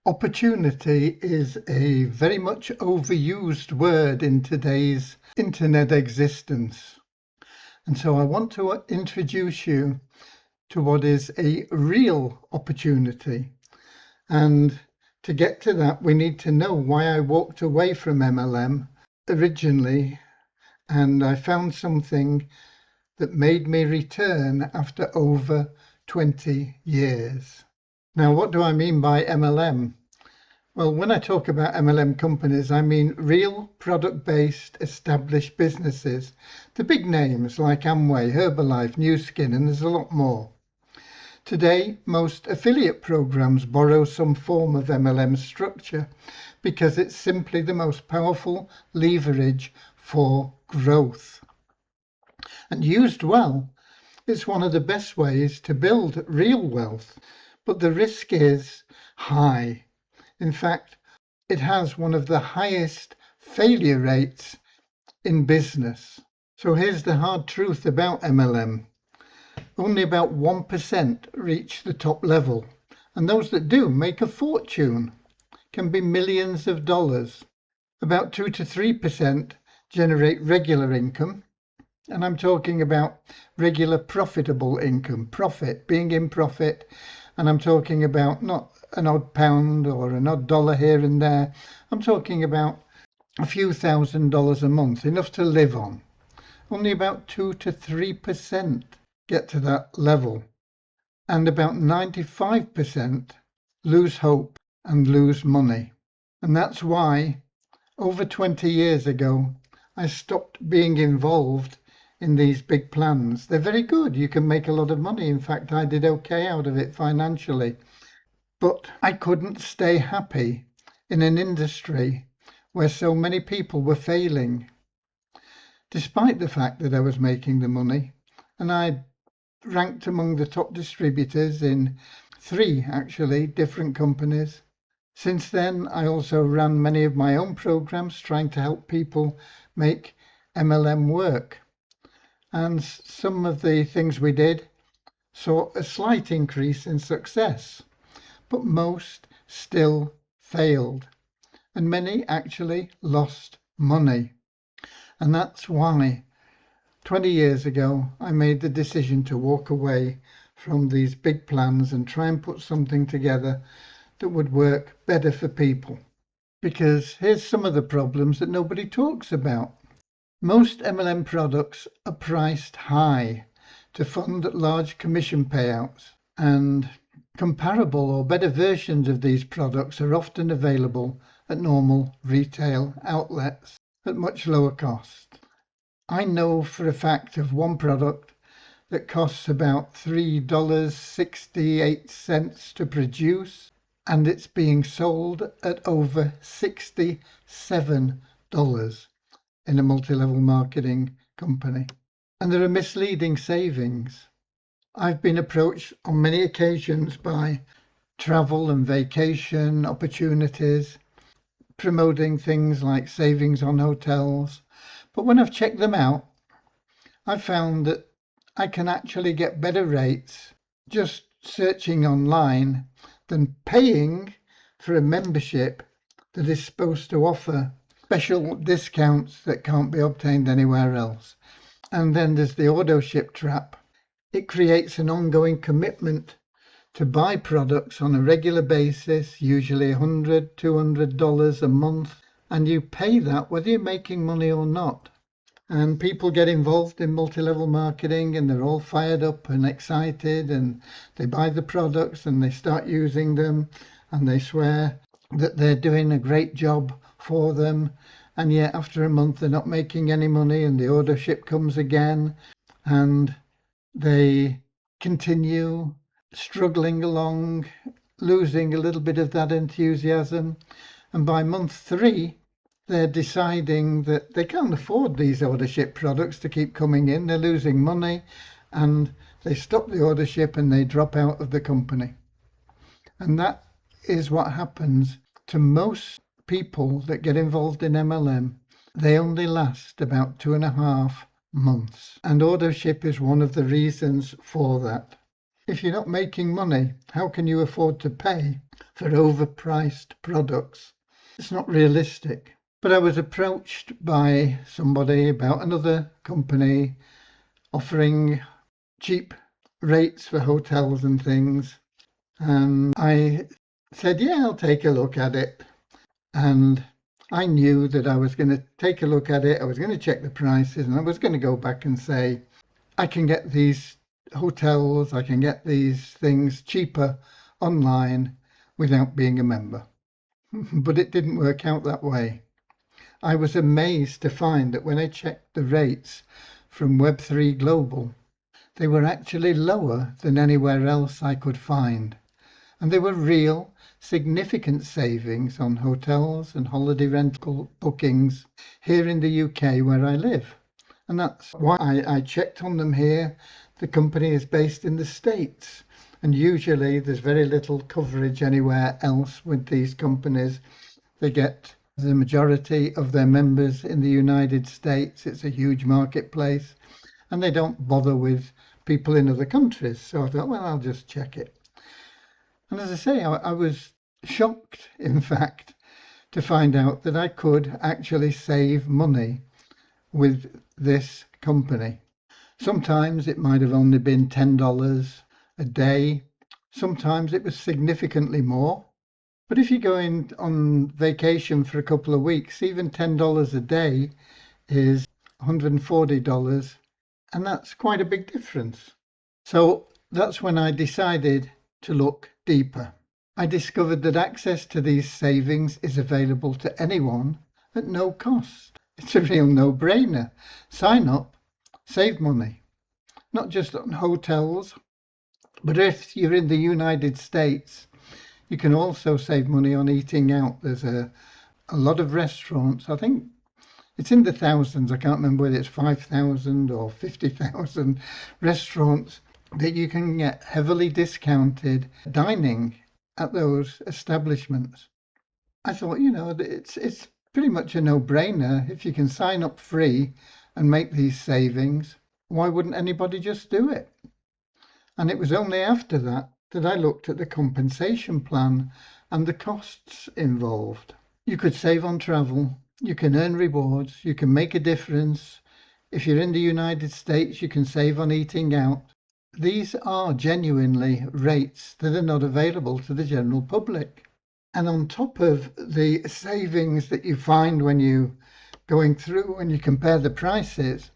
Opportunity is a very much overused word in today's internet existence. And so I want to introduce you to what is a real opportunity. And to get to that, we need to know why I walked away from MLM originally. And I found something that made me return after over 20 years. Now, what do I mean by MLM? Well, when I talk about MLM companies, I mean real product-based established businesses. The big names like Amway, Herbalife, Nu Skin, and there's a lot more. Today, most affiliate programs borrow some form of MLM structure because it's simply the most powerful leverage for growth. And used well, it's one of the best ways to build real wealth, but the risk is high. In fact, it has one of the highest failure rates in business. So here's the hard truth about MLM. Only about 1% reach the top level, and those that do make a fortune, can be millions of dollars. About 2 to 3% generate regular income, and I'm talking about regular profitable income, profit, being in profit, and I'm talking about not an odd pound or an odd dollar here and there. I'm talking about a few $1,000s a month, enough to live on. Only about 2 to 3% get to that level, and about 95% lose hope and lose money. And that's why over 20 years ago I stopped being involved in these big plans. They're very good. You can make a lot of money. In fact, I did okay out of it financially. But I couldn't stay happy in an industry where so many people were failing, despite the fact that I was making the money. And I ranked among the top distributors in 3, actually, different companies. Since then, I also ran many of my own programs trying to help people make MLM work. And some of the things we did saw a slight increase in success, but most still failed, and many actually lost money. And that's why 20 years ago I made the decision to walk away from these big plans and try and put something together that would work better for people. Because here's some of the problems that nobody talks about. Most MLM products are priced high to fund large commission payouts, and comparable or better versions of these products are often available at normal retail outlets at much lower cost. I know for a fact of one product that costs about $3.68 to produce, and it's being sold at over $67 in a multi-level marketing company. And there are misleading savings. I've been approached on many occasions by travel and vacation opportunities, promoting things like savings on hotels. But when I've checked them out, I've found that I can actually get better rates just searching online than paying for a membership that is supposed to offer special discounts that can't be obtained anywhere else. And then there's the auto ship trap. It creates an ongoing commitment to buy products on a regular basis, usually $100, $200 a month, and you pay that whether you're making money or not. And people get involved in multi-level marketing and they're all fired up and excited, and they buy the products and they start using them and they swear that they're doing a great job for them. And yet after a month they're not making any money, and the order ship comes again, and they continue struggling along, losing a little bit of that enthusiasm. And by month 3, they're deciding that they can't afford these order ship products to keep coming in. They're losing money, and they stop the order ship and they drop out of the company. And that is what happens to most people that get involved in MLM. They only last about 2.5 months, and auto ship is one of the reasons for that. If you're not making money, how can you afford to pay for overpriced products? It's not realistic. But I was approached by somebody about another company offering cheap rates for hotels and things. And I said, yeah, I'll take a look at it. And I knew that I was going to take a look at it. I was going to check the prices and I was going to go back and say, I can get these hotels, I can get these things cheaper online without being a member. But it didn't work out that way. I was amazed to find that when I checked the rates from Web3 Global, they were actually lower than anywhere else I could find. And they were real, significant savings on hotels and holiday rental bookings here in the UK where I live. And that's why I checked on them here. The company is based in the States, and usually there's very little coverage anywhere else with these companies. They get the majority of their members in the United States. It's a huge marketplace, and they don't bother with people in other countries. So I thought, well, I'll just check it. And as I say, I was shocked, in fact, to find out that I could actually save money with this company. Sometimes it might have only been $10 a day. Sometimes it was significantly more. But if you're going on vacation for a couple of weeks, even $10 a day is $140, and that's quite a big difference. So that's when I decided to look deeper. I discovered that access to these savings is available to anyone at no cost. It's a real no-brainer. Sign up, save money, not just on hotels, but if you're in the United States, you can also save money on eating out. There's a lot of restaurants. I think it's in the thousands. I can't remember whether it's 5,000 or 50,000 restaurants that you can get heavily discounted dining at those establishments. I thought, it's pretty much a no-brainer. If you can sign up free and make these savings, why wouldn't anybody just do it? And it was only after that I looked at the compensation plan and the costs involved. You could save on travel, you can earn rewards, you can make a difference. If you're in the United States, you can save on eating out. These are genuinely rates that are not available to the general public. And on top of the savings that you find when you going through and you compare the prices,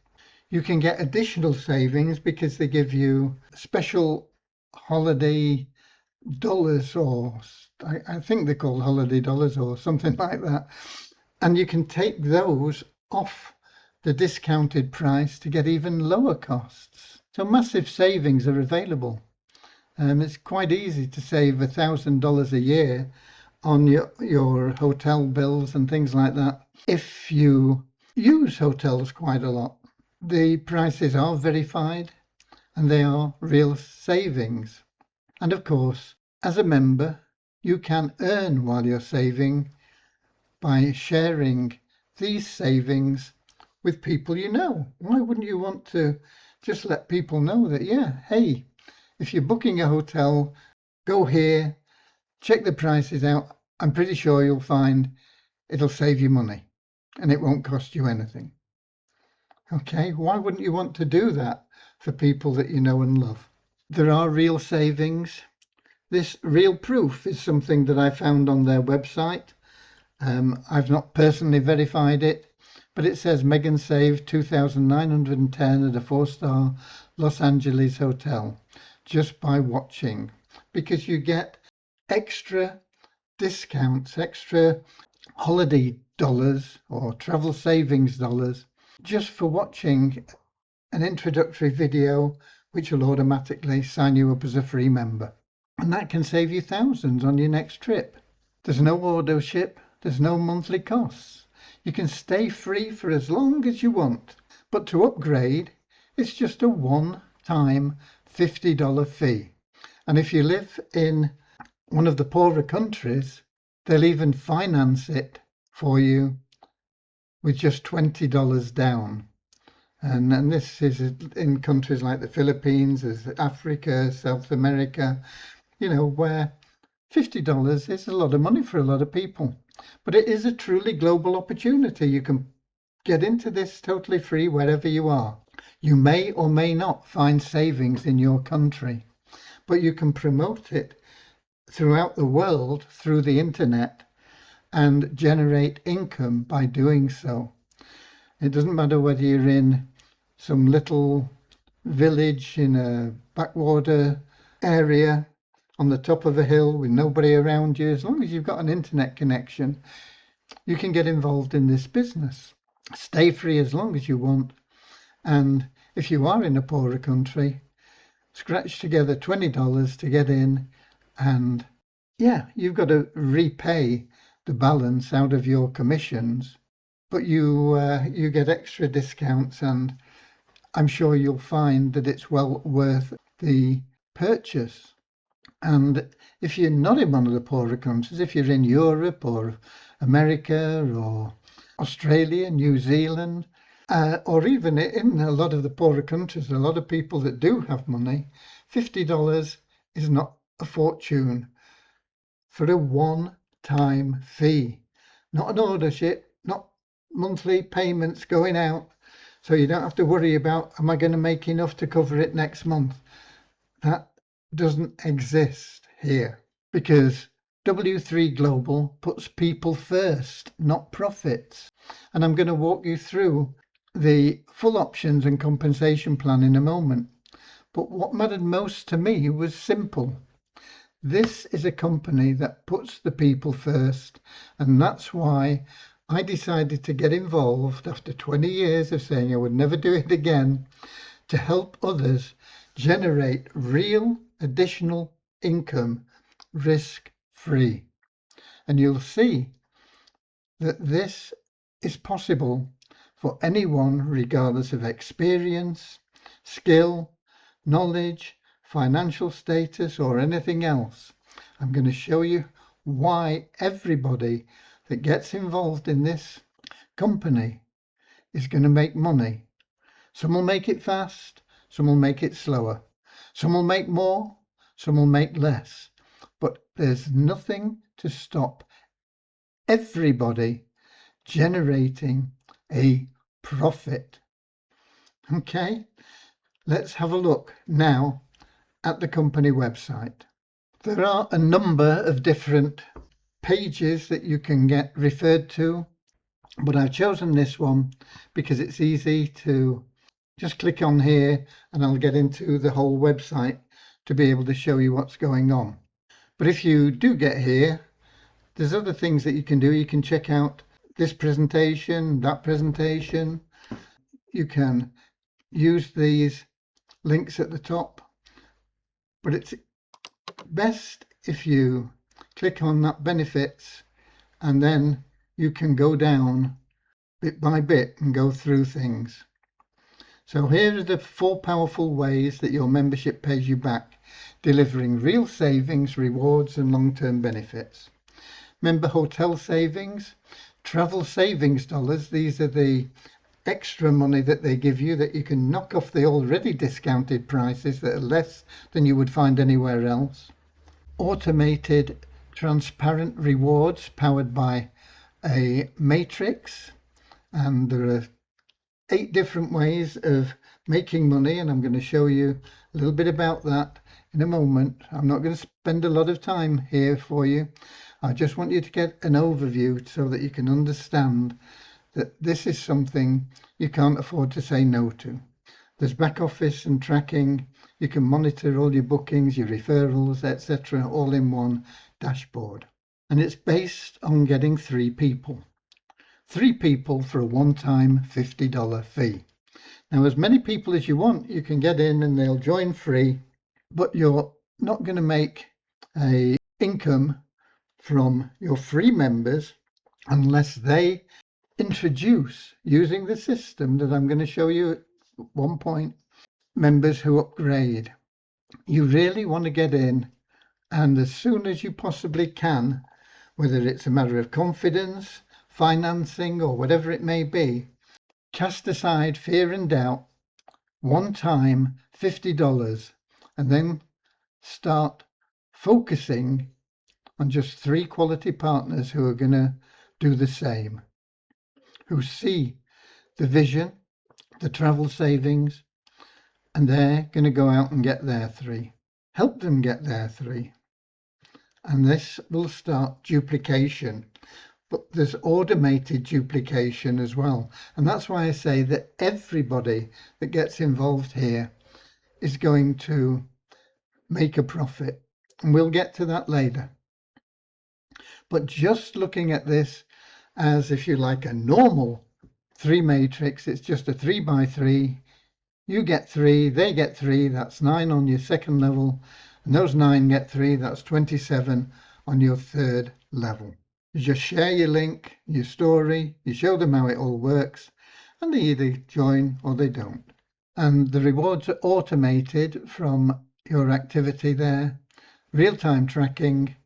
you can get additional savings because they give you special holiday dollars, or I think they're called holiday dollars or something like that. And you can take those off the discounted price to get even lower costs. So massive savings are available. It's quite easy to save $1,000 a year on your hotel bills and things like that. If you use hotels quite a lot, the prices are verified and they are real savings. And of course, as a member, you can earn while you're saving by sharing these savings with people you know. Why wouldn't you want to just let people know that, yeah, hey, if you're booking a hotel, go here, check the prices out. I'm pretty sure you'll find it'll save you money and it won't cost you anything. Okay, why wouldn't you want to do that for people that you know and love? There are real savings. This real proof is something that I found on their website. I've not personally verified it, but it says Megan saved $2,910 at a 4-star Los Angeles hotel just by watching, because you get extra discounts, extra holiday dollars or travel savings dollars just for watching an introductory video, which will automatically sign you up as a free member. And that can save you thousands on your next trip. There's no auto ship, there's no monthly costs. You can stay free for as long as you want, but to upgrade, it's just a one-time $50 fee. And if you live in one of the poorer countries, they'll even finance it for you with just $20 down. And this is in countries like the Philippines, as Africa, South America, where $50 is a lot of money for a lot of people. But it is a truly global opportunity. You can get into this totally free wherever you are. You may or may not find savings in your country, but you can promote it throughout the world through the internet and generate income by doing so. It doesn't matter whether you're in some little village in a backwater area on the top of a hill with nobody around you. As long as you've got an internet connection, you can get involved in this business. Stay free as long as you want. And if you are in a poorer country, scratch together $20 to get in, and you've got to repay the balance out of your commissions, but you get extra discounts, and I'm sure you'll find that it's well worth the purchase. And if you're not in one of the poorer countries, if you're in Europe or America or Australia, New Zealand, or even in a lot of the poorer countries, a lot of people that do have money, $50 is not a fortune for a one-time fee, not an ownership, not monthly payments going out, so you don't have to worry about, am I going to make enough to cover it next month? That doesn't exist here, because W3 Global puts people first, not profits. And I'm going to walk you through the full options and compensation plan in a moment. But what mattered most to me was simple. This is a company that puts the people first, and that's why I decided to get involved after 20 years of saying I would never do it again, to help others generate real additional income risk-free. And you'll see that this is possible for anyone regardless of experience, skill, knowledge, financial status, or anything else. I'm going to show you why everybody that gets involved in this company is going to make money. Some will make it fast, some will make it slower, some will make more, some will make less, but there's nothing to stop everybody generating a profit. Okay, let's have a look now at the company website. There are a number of different pages that you can get referred to, but I've chosen this one because it's easy to just click on here and I'll get into the whole website to be able to show you what's going on. But if you do get here, there's other things that you can do. You can check out this presentation, that presentation. You can use these links at the top, but it's best if you click on that benefits, and then you can go down bit by bit and go through things. So here are the 4 powerful ways that your membership pays you back, delivering real savings, rewards, and long-term benefits. Member hotel savings, travel savings dollars. These are the extra money that they give you that you can knock off the already discounted prices that are less than you would find anywhere else. Automated transparent rewards powered by a matrix, and there are 8 different ways of making money, and I'm going to show you a little bit about that in a moment. I'm not going to spend a lot of time here for you. I just want you to get an overview so that you can understand that this is something you can't afford to say no to. There's back office and tracking. You can monitor all your bookings, your referrals, etc., all in one dashboard. And it's based on getting 3 people. 3 people for a one-time $50 fee. Now, as many people as you want, you can get in and they'll join free, but you're not going to make a income from your free members unless they introduce, using the system that I'm going to show you at one point, members who upgrade. You really want to get in, and as soon as you possibly can, whether it's a matter of confidence, financing, or whatever it may be, Cast aside fear and doubt. One time, $50, and then start focusing on just 3 quality partners who are going to do the same, who see the vision, the travel savings, and they're going to go out and get their 3. Help them get their 3. And this will start duplication. But there's automated duplication as well. And that's why I say that everybody that gets involved here is going to make a profit. And we'll get to that later. But just looking at this as, if you like, a normal 3 matrix, it's just a 3 by 3. You get 3, they get 3, that's 9 on your second level. And those 9 get 3, that's 27 on your third level. You just share your link, your story, you show them how it all works, and they either join or they don't. And the rewards are automated from your activity there, real-time tracking.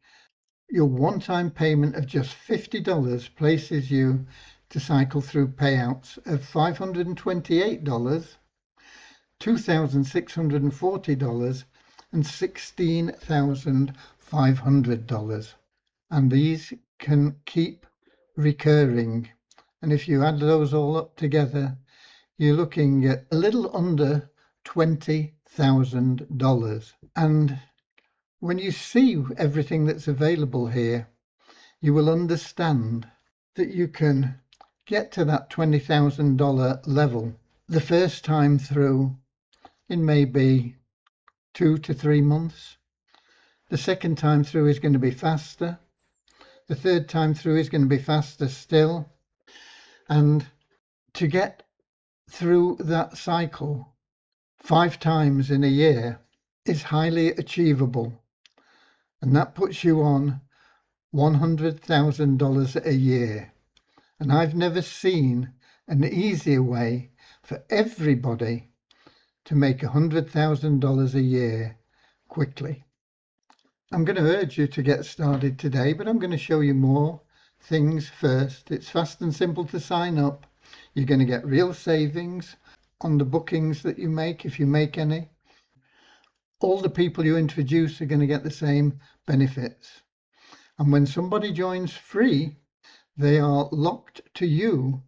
Your one-time payment of just $50 places you to cycle through payouts of $528, $2,640, and $16,500. And these can keep recurring. And if you add those all up together, you're looking at a little under $20,000. And when you see everything that's available here, you will understand that you can get to that $20,000 level the first time through in maybe 2 to 3 months. The second time through is going to be faster. The third time through is going to be faster still. And to get through that cycle 5 times in a year is highly achievable. And that puts you on $100,000 a year. And I've never seen an easier way for everybody to make $100,000 a year quickly. I'm going to urge you to get started today, but I'm going to show you more things first. It's fast and simple to sign up. You're going to get real savings on the bookings that you make, if you make any. All the people you introduce are going to get the same benefits. And when somebody joins free, they are locked to you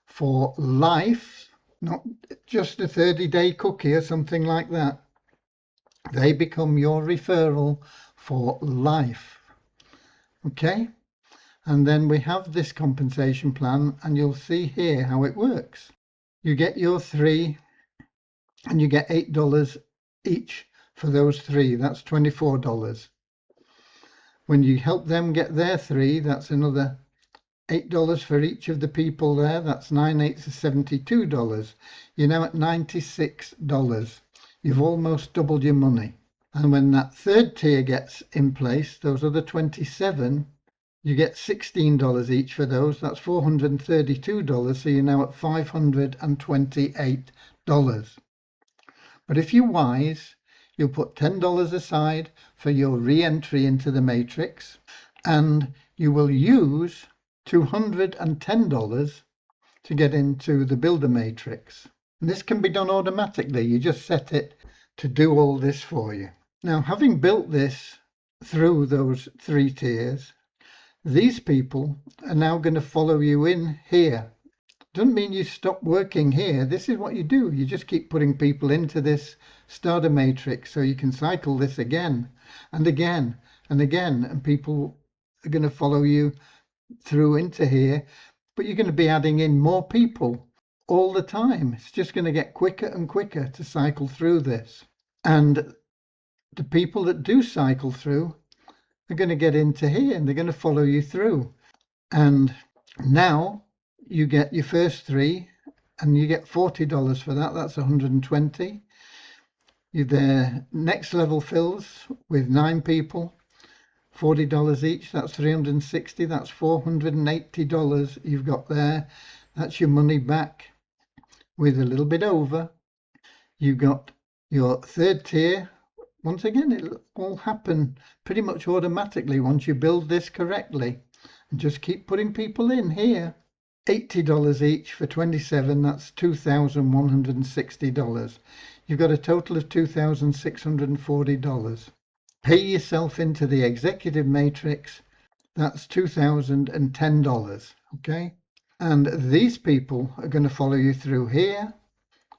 for life, not just a 30-day cookie or something like that. They become your referral for life. Okay? And then we have this compensation plan, and you'll see here how it works. You get your 3, and you get $8 each for those 3. That's $24. When you help them get their 3, that's another $8 for each of the people there. That's 9 8 is $72. You're now at $96. You've almost doubled your money. And when that third tier gets in place, those other 27, you get $16 each for those. That's $432. So you're now at $528. But if you're wise, you'll put $10 aside for your re-entry into the matrix, and you will use $210 to get into the builder matrix. And this can be done automatically. You just set it to do all this for you. Now, having built this through those 3 tiers, these people are now going to follow you in here. Doesn't mean you stop working here. This is what you do. You just keep putting people into this starter matrix so you can cycle this again and again and again, and people are going to follow you through into here, but you're going to be adding in more people all the time. It's just going to get quicker and quicker to cycle through this. And the people that do cycle through are going to get into here, and they're going to follow you through. And now you get your first 3, and you get $40 for that. That's $120. The next level fills with 9 people, $40 each. That's $360. That's $480 you've got there. That's your money back with a little bit over. You've got your third tier. Once again, it'll all happen pretty much automatically once you build this correctly. And just keep putting people in here. $80 each for 27, that's $2,160. You've got a total of $2,640. Pay yourself into the executive matrix, that's $2,010. Okay, and these people are going to follow you through here.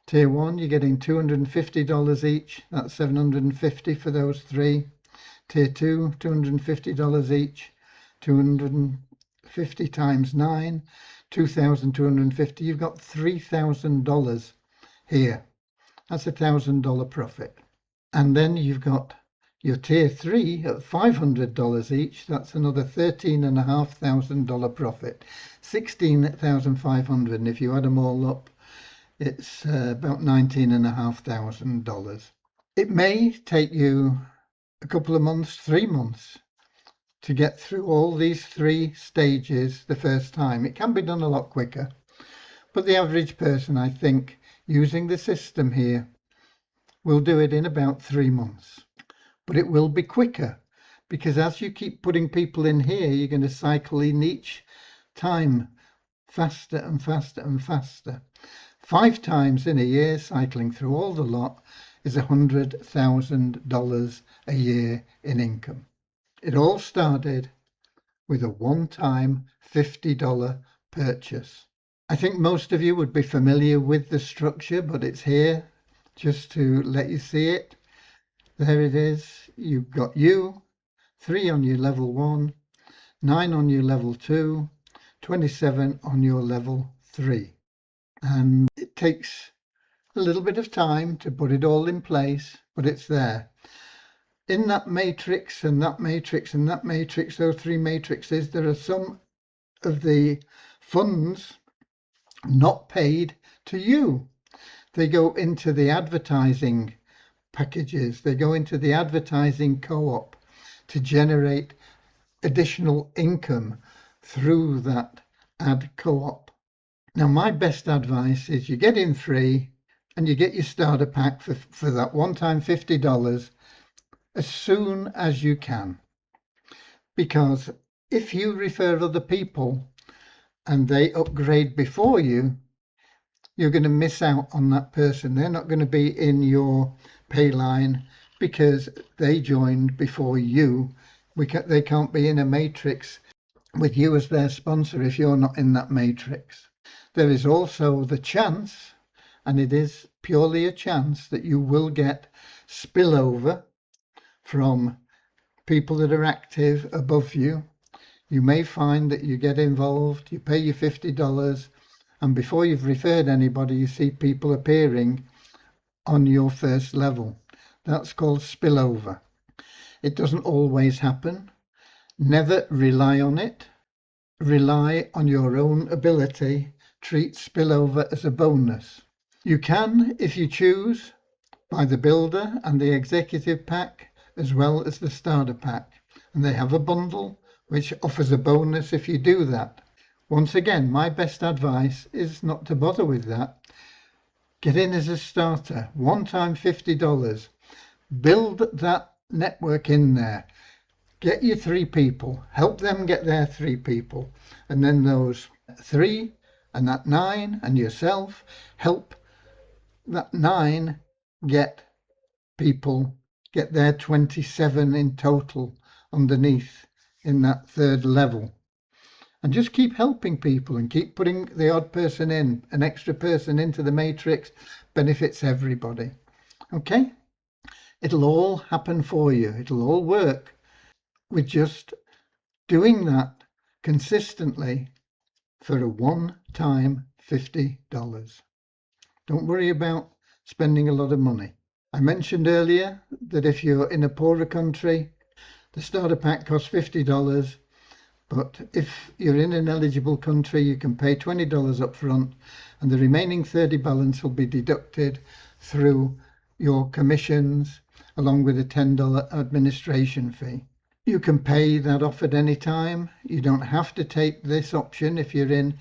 Tier 1, you're getting $250 each, that's $750 for those three. Tier 2, $250 each, 250 times 9, 2,250. You've got $3,000 here. That's $1,000 profit. And then you've got your tier 3 at $500 each. That's another $13,500 profit. $16,500. And if you add them all up, it's about $19,500. It may take you a couple of months, 3 months, to get through all these 3 stages the first time. It can be done a lot quicker, but the average person, I think, using the system here, will do it in about 3 months. But it will be quicker, because as you keep putting people in here, you're going to cycle in each time faster and faster and faster. 5 times in a year, cycling through all the lot, is $100,000 a year in income. It all started with a one-time $50 purchase. I think most of you would be familiar with the structure, but it's here just to let you see it. There it is. You've got 3 on your level 1, 9 on your level 2, 27 on your level 3. And it takes a little bit of time to put it all in place, but it's there. In that matrix and that matrix and that matrix, those 3 matrices, there are some of the funds not paid to you. They go into the advertising packages. They go into the advertising co-op to generate additional income through that ad co-op. Now, my best advice is you get in free and you get your starter pack for that one-time $50 as soon as you can. Because if you refer other people and they upgrade before you, you're going to miss out on that person. They're not going to be in your pay line because they joined before you. They can't be in a matrix with you as their sponsor if you're not in that matrix. There is also the chance, and it is purely a chance, that you will get spillover from people that are active above you. You may find that you get involved, you pay your $50, and before you've referred anybody, you see people appearing on your first level. That's called spillover. It doesn't always happen. Never rely on it. Rely on your own ability. Treat spillover as a bonus. You can, if you choose, buy the builder and the executive pack as well as the starter pack, and they have a bundle which offers a bonus if you do that. Once again, my best advice is not to bother with that. Get in as a starter, one-time $50. Build that network in there. Get your 3 people, help them get their 3 people, and then those 3 and that 9 and yourself help that 9 get people, get their 27 in total underneath in that 3rd level. And just keep helping people and keep putting the odd person in, an extra person into the matrix. Benefits everybody. Okay? It'll all happen for you. It'll all work with just doing that consistently for a one-time $50. Don't worry about spending a lot of money. I mentioned earlier that if you're in a poorer country, the starter pack costs $50. But if you're in an eligible country, you can pay $20 up front, and the remaining 30 balance will be deducted through your commissions, along with a $10 administration fee. You can pay that off at any time. You don't have to take this option if you're in,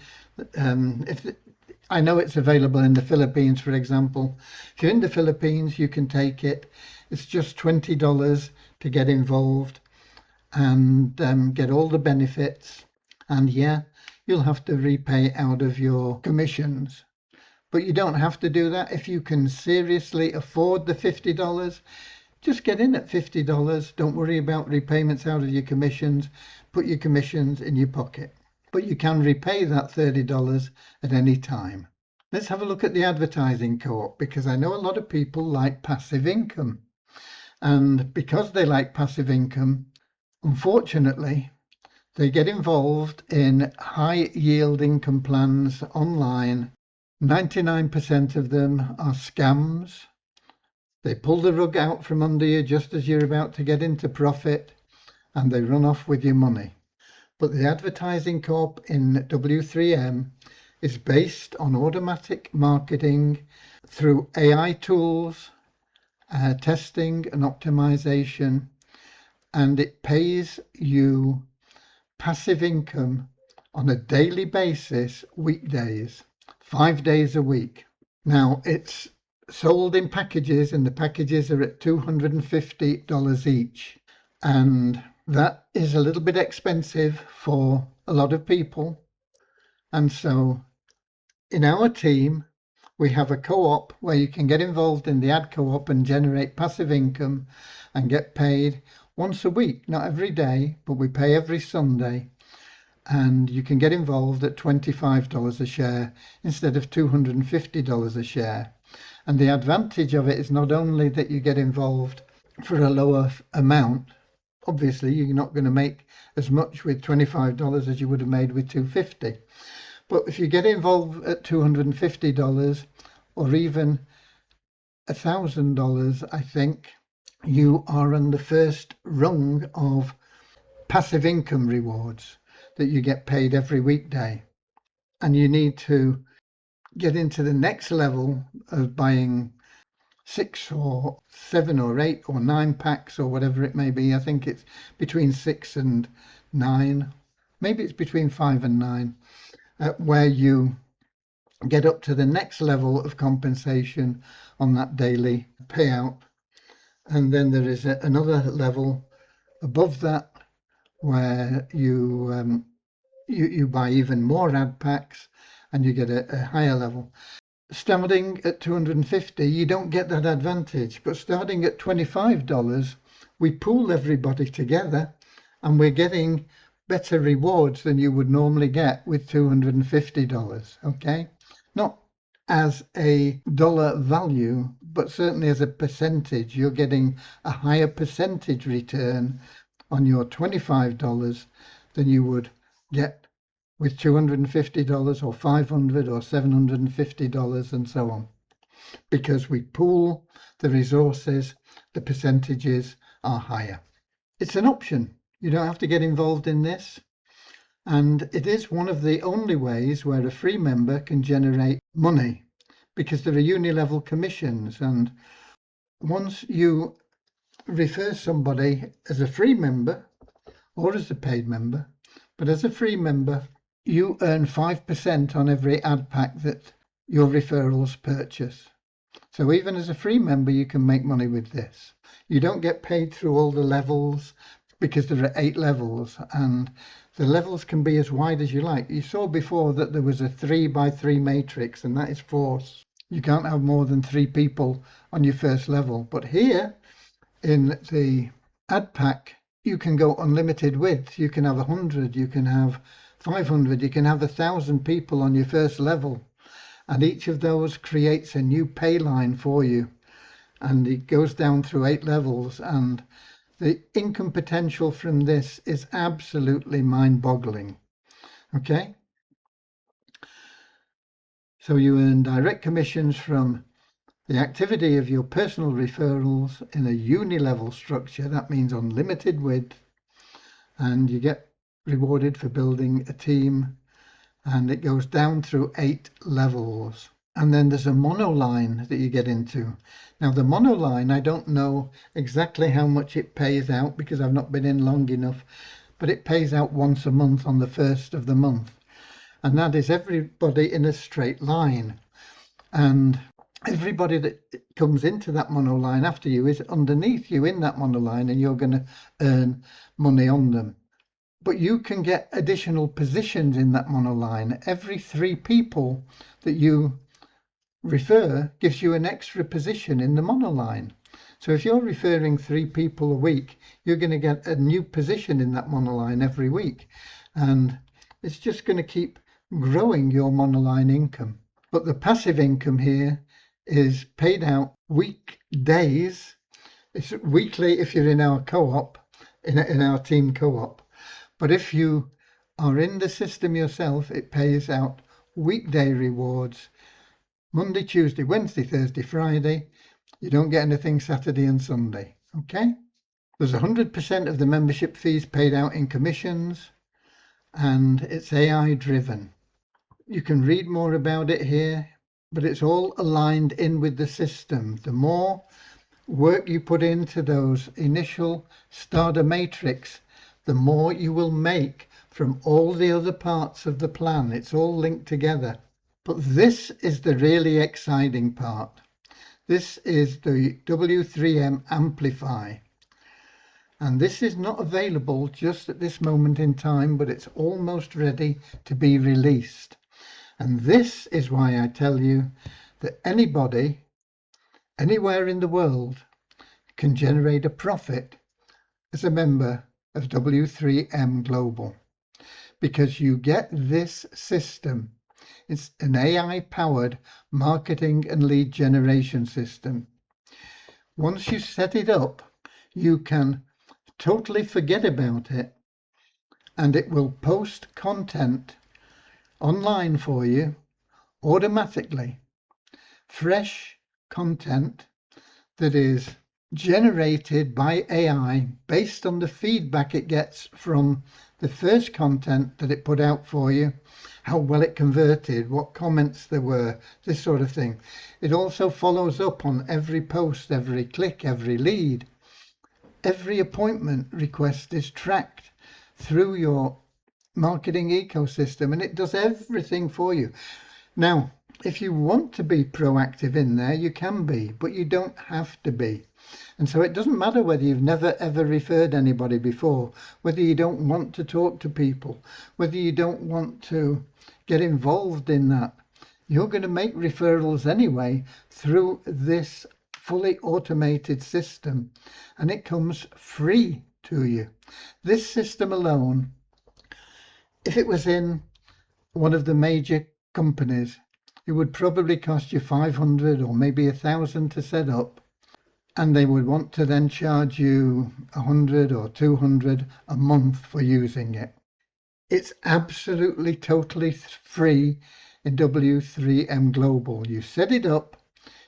I know it's available in the Philippines, for example. If you're in the Philippines, you can take it. It's just $20 to get involved and get all the benefits. And yeah, you'll have to repay out of your commissions. But you don't have to do that. If you can seriously afford the $50, just get in at $50. Don't worry about repayments out of your commissions. Put your commissions in your pocket. But you can repay that $30 at any time. Let's have a look at the advertising co-op, because I know a lot of people like passive income. And because they like passive income, unfortunately, they get involved in high yield income plans online. 99% of them are scams. They pull the rug out from under you just as you're about to get into profit, and they run off with your money. But the advertising co-op in W3M is based on automatic marketing through AI tools, testing and optimization, and it pays you passive income on a daily basis, weekdays, 5 days a week. Now, it's sold in packages, and the packages are at $250 each. And that is a little bit expensive for a lot of people. And so in our team, we have a co-op where you can get involved in the ad co-op and generate passive income and get paid once a week, not every day, but we pay every Sunday. And you can get involved at $25 a share instead of $250 a share. And the advantage of it is not only that you get involved for a lower amount. Obviously, you're not going to make as much with $25 as you would have made with $250. But if you get involved at $250 or even $1,000, I think you are on the first rung of passive income rewards that you get paid every weekday. And you need to get into the next level of buying 6 or 7 or 8 or 9 packs or whatever it may be. I think it's between 6 and 9. Maybe it's between 5 and 9, where you get up to the next level of compensation on that daily payout. And then there is another level above that where you buy even more ad packs and you get a higher level. Starting at $250, you don't get that advantage, but starting at $25, we pool everybody together and we're getting better rewards than you would normally get with $250, okay? Not as a dollar value, but certainly as a percentage. You're getting a higher percentage return on your $25 than you would get with $250 or $500 or $750 and so on. Because we pool the resources, the percentages are higher. It's an option. You don't have to get involved in this. And it is one of the only ways where a free member can generate money, because there are uni-level commissions. And once you refer somebody as a free member or as a paid member, but as a free member, you earn 5% on every ad pack that your referrals purchase. So even as a free member, you can make money with this. You don't get paid through all the levels because there are 8 levels, and the levels can be as wide as you like. You saw before that there was a 3x3 matrix, and that is force. You can't have more than 3 people on your first level. But here in the ad pack, you can go unlimited width. You can have 100, you can have 500, you can have 1,000 people on your first level, and each of those creates a new pay line for you, and it goes down through 8 levels, and the income potential from this is absolutely mind-boggling. Okay, so you earn direct commissions from the activity of your personal referrals in a uni-level structure. That means unlimited width, and you get rewarded for building a team, and it goes down through 8 levels. And then there's a mono line that you get into. Now the mono line, I don't know exactly how much it pays out because I've not been in long enough, but it pays out once a month on the 1st of the month, and that is everybody in a straight line, and everybody that comes into that mono line after you is underneath you in that mono line, and you're going to earn money on them. but you can get additional positions in that monoline. Every 3 people that you refer gives you an extra position in the monoline. So if you're referring 3 people a week, you're going to get a new position in that monoline every week, and it's just going to keep growing your monoline income. But the passive income here is paid out weekdays. It's weekly if you're in our co-op, in our team co-op. But if you are in the system yourself, it pays out weekday rewards, Monday, Tuesday, Wednesday, Thursday, Friday. You don't get anything Saturday and Sunday. Okay? There's 100% of the membership fees paid out in commissions, and it's AI driven. You can read more about it here, but it's all aligned in with the system. The more work you put into those initial starter matrix, the more you will make from all the other parts of the plan. It's all linked together. But this is the really exciting part. This is the W3M Amplify. And this is not available just at this moment in time, but it's almost ready to be released. And this is why I tell you that anybody, anywhere in the world, can generate a profit as a member of W3M Global, because you get this system. It's an AI-powered marketing and lead generation system. Once you set it up, you can totally forget about it, and it will post content online for you automatically. Fresh content that is generated by AI based on the feedback it gets from the first content that it put out for you, how well it converted, what comments there were, this sort of thing. It also follows up on every post, every click, every lead. Every appointment request is tracked through your marketing ecosystem, and it does everything for you. Now, if you want to be proactive in there, you can be, but you don't have to be. And so it doesn't matter whether you've never ever referred anybody before, whether you don't want to talk to people, whether you don't want to get involved in that. You're going to make referrals anyway through this fully automated system, and it comes free to you. This system alone, if it was in one of the major companies, it would probably cost you 500 or maybe 1,000 to set up, and they would want to then charge you 100 or 200 a month for using it. It's absolutely totally free in W3M Global. You set it up,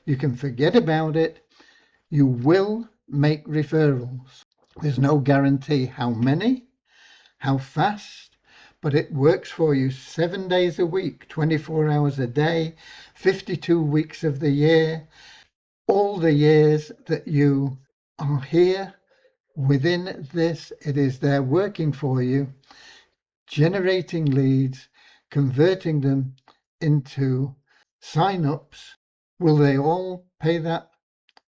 you can forget about it, you will make referrals. There's no guarantee how many, how fast, but it works for you 7 days a week, 24 hours a day, 52 weeks of the year, all the years that you are here within this. It is there working for you, generating leads, converting them into sign-ups. Will they all pay that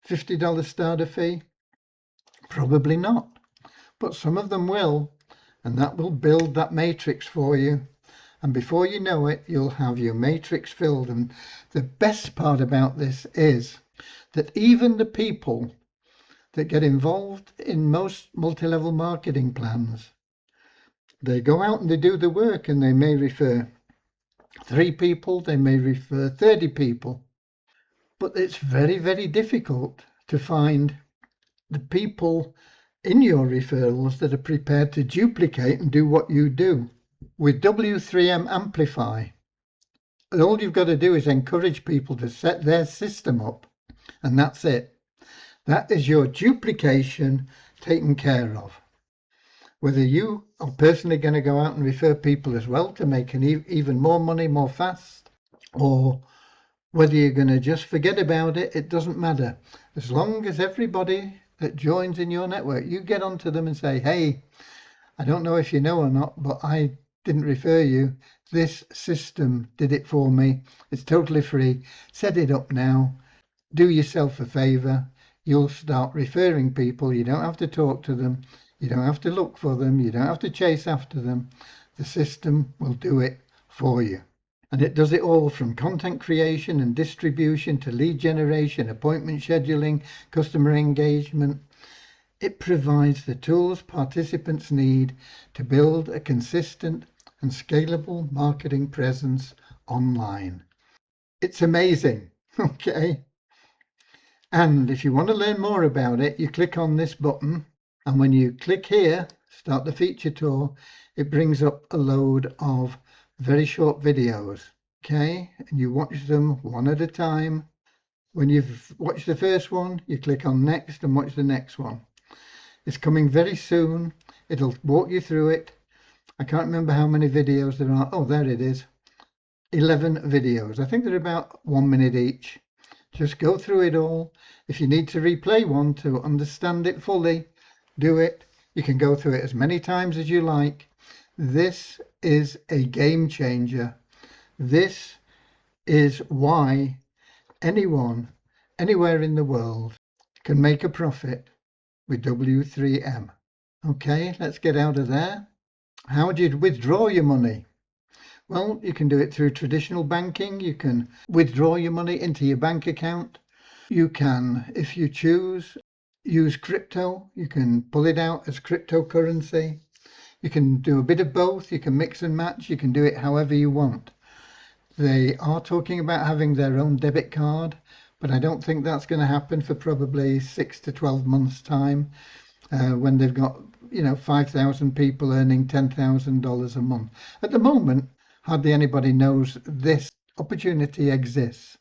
$50 starter fee? Probably not, but some of them will, and that will build that matrix for you. And before you know it, you'll have your matrix filled. And the best part about this is that even the people that get involved in most multi-level marketing plans, they go out and they do the work, and they may refer 3 people, they may refer 30 people, but it's very, very difficult to find the people in your referrals that are prepared to duplicate and do what you do. With W3M Amplify, all you've got to do is encourage people to set their system up, and that's it. That is your duplication taken care of. Whether you are personally going to go out and refer people as well to make even more money more fast, or whether you're going to just forget about it, it doesn't matter. As long as everybody that joins in your network, you get onto them and say, hey, I don't know if you know or not, but I didn't refer you. This system did it for me. It's totally free. Set it up now. Do yourself a favor. You'll start referring people. You don't have to talk to them. You don't have to look for them. You don't have to chase after them. The system will do it for you. And it does it all from content creation and distribution to lead generation, appointment scheduling, customer engagement. It provides the tools participants need to build a consistent and scalable marketing presence online. It's amazing, okay? And if you want to learn more about it, you click on this button, and when you click here, start the feature tour, it brings up a load of very short videos, okay? And you watch them one at a time. When you've watched the first one, you click on next and watch the next one. It's coming very soon. It'll walk you through it. I can't remember how many videos there are. Oh, there it is. 11 videos. I think they're about 1 minute each. Just go through it all. If you need to replay one to understand it fully, do it. You can go through it as many times as you like. This is a game changer. This is why anyone, anywhere in the world, can make a profit with W3M. Okay, let's get out of there. How do you withdraw your money? Well, you can do it through traditional banking. You can withdraw your money into your bank account. You can, if you choose, use crypto. You can pull it out as cryptocurrency. You can do a bit of both. You can mix and match. You can do it however you want. They are talking about having their own debit card, but I don't think that's going to happen for probably 6 to 12 months' time, when they've got 5,000 people earning $10,000 a month. At the moment, hardly anybody knows this opportunity exists.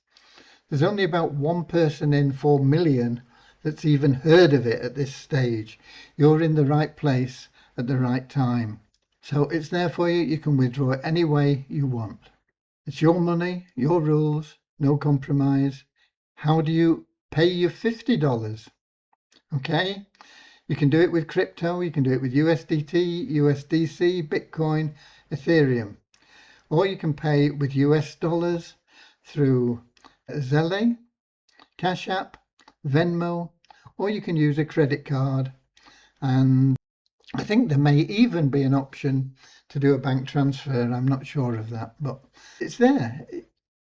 There's only about 1 person in 4 million that's even heard of it at this stage. You're in the right place at the right time. So it's there for you. You can withdraw it any way you want. It's your money, your rules, no compromise. How do you pay your $50? Okay, you can do it with crypto, you can do it with USDT, USDC, Bitcoin, Ethereum, or you can pay with US dollars through Zelle, Cash App, Venmo, or you can use a credit card. And I think there may even be an option to do a bank transfer. I'm not sure of that, but it's there.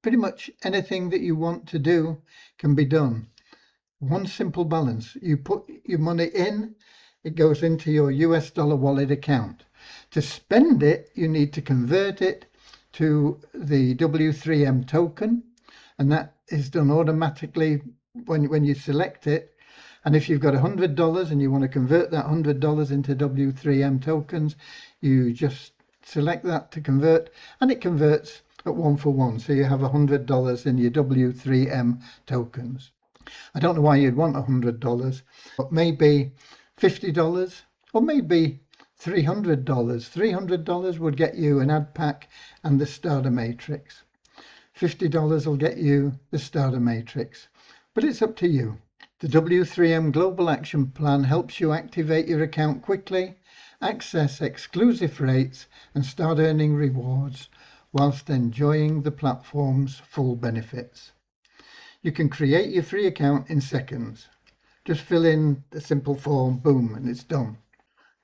Pretty much anything that you want to do can be done. One simple balance. You put your money in, it goes into your US dollar wallet account. To spend it, you need to convert it to the W3M token, and that is done automatically when you select it. And if you've got $100 and you want to convert that $100 into W3M tokens, you just select that to convert, and it converts at 1-for-1. So you have $100 in your W3M tokens. I don't know why you'd want $100, but maybe $50 or maybe $300. $300 would get you an ad pack and the starter matrix. $50 will get you the starter matrix, but it's up to you. The W3M Global Action Plan helps you activate your account quickly, access exclusive rates, and start earning rewards whilst enjoying the platform's full benefits. You can create your free account in seconds. Just fill in the simple form, boom, and it's done.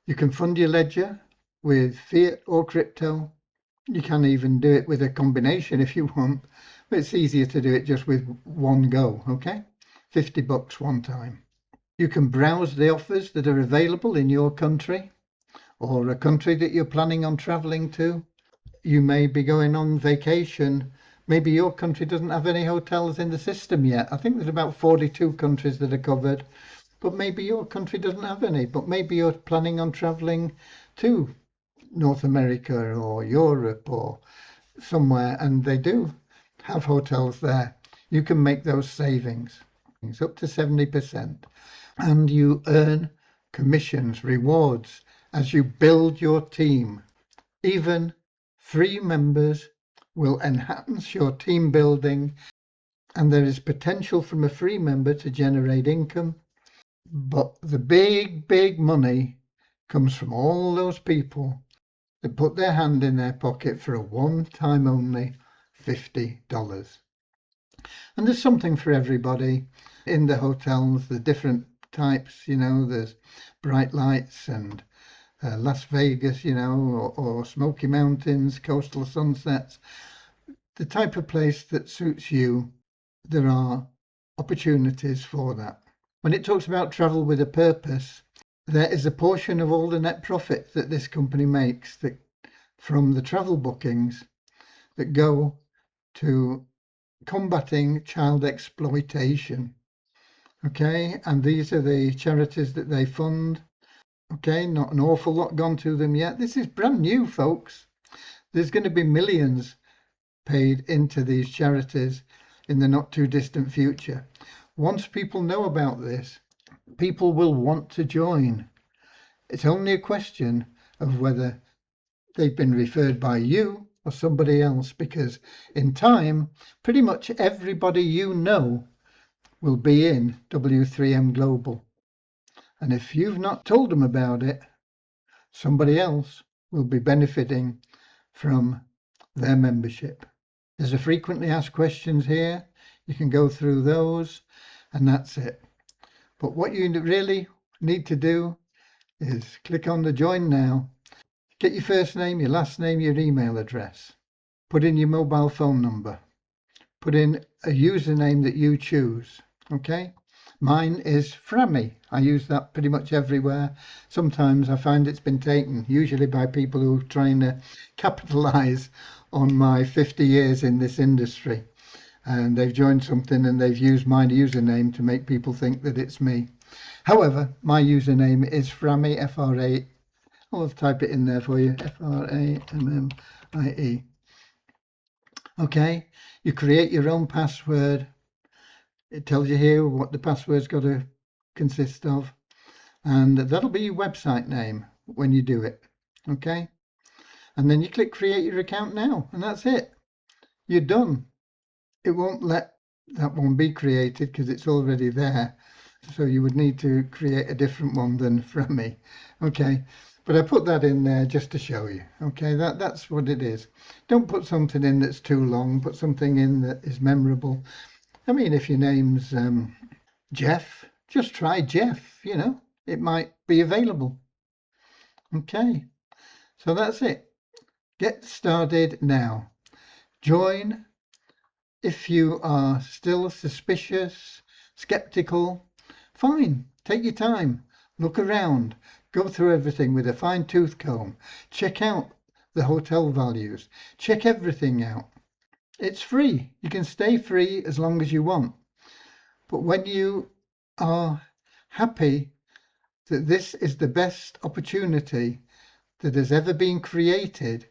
You can fund your ledger with fiat or crypto. You can even do it with a combination if you want, but it's easier to do it just with one go, okay? $50 one time. You can browse the offers that are available in your country or a country that you're planning on traveling to. You may be going on vacation. Maybe your country doesn't have any hotels in the system yet. I think there's about 42 countries that are covered, but maybe your country doesn't have any. But maybe you're planning on traveling to North America or Europe or somewhere, and they do have hotels there. You can make those savings up to 70%, and you earn commissions, rewards as you build your team. Even free members will enhance your team building, and there is potential from a free member to generate income. But the big money comes from all those people that put their hand in their pocket for a one-time only $50. And there's something for everybody in the hotels, the different types, there's Bright Lights and Las Vegas, or Smoky Mountains, coastal sunsets. The type of place that suits you, there are opportunities for that. When it talks about travel with a purpose, there is a portion of all the net profit that this company makes from the travel bookings that go to combating child exploitation. Okay, and these are the charities that they fund. Okay, not an awful lot gone to them yet. This is brand new, folks. There's going to be millions paid into these charities in the not too distant future. Once people know about this, people will want to join. It's only a question of whether they've been referred by you or somebody else, because in time, pretty much everybody you know will be in W3M Global. And if you've not told them about it, somebody else will be benefiting from their membership. There's a frequently asked questions here. You can go through those, and that's it. But what you really need to do is click on the join now. Get your first name, your last name, your email address. Put in your mobile phone number. Put in a username that you choose. Okay? Mine is Frammy. I use that pretty much everywhere. Sometimes I find it's been taken, usually by people who are trying to capitalize on my 50 years in this industry. And they've joined something and they've used my username to make people think that it's me. However, my username is Frammy, F-R-A. I'll type it in there for you, F-R-A-M-M-I-E. Okay, you create your own password. It tells you here what the password's got to consist of, and that'll be your website name when you do it. Okay, and then you click create your account now, and that's it. You're done. It won't let that one be created because it's already there, so you would need to create a different one than from me. Okay, but I put that in there just to show you. Okay, that's what it is. Don't put something in that's too long. Put something in that is memorable. I mean, if your name's Jeff, just try Jeff, it might be available. Okay, so that's it. Get started now. Join if you are still suspicious, skeptical. Fine, take your time, look around, go through everything with a fine-tooth comb, check out the hotel values, check everything out. It's free. You can stay free as long as you want. But when you are happy that this is the best opportunity that has ever been created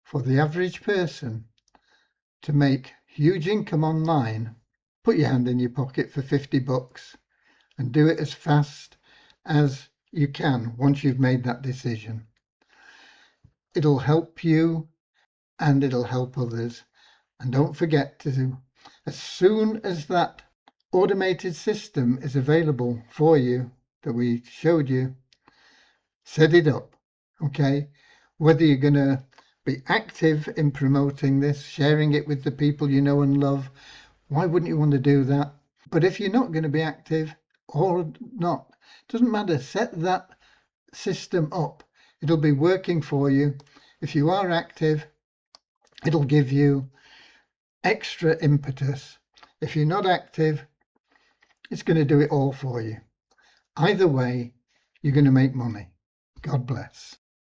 for the average person to make huge income online, put your hand in your pocket for 50 bucks and do it as fast as you can once you've made that decision. It'll help you and it'll help others. And don't forget to, as soon as that automated system is available for you that we showed you, set it up. Okay, whether you're going to be active in promoting this, sharing it with the people you know and love, why wouldn't you want to do that? But if you're not going to be active or not, it doesn't matter. Set that system up. It'll be working for you. If you are active, it'll give you extra impetus. If you're not active, it's going to do it all for you. Either way, you're going to make money. God bless.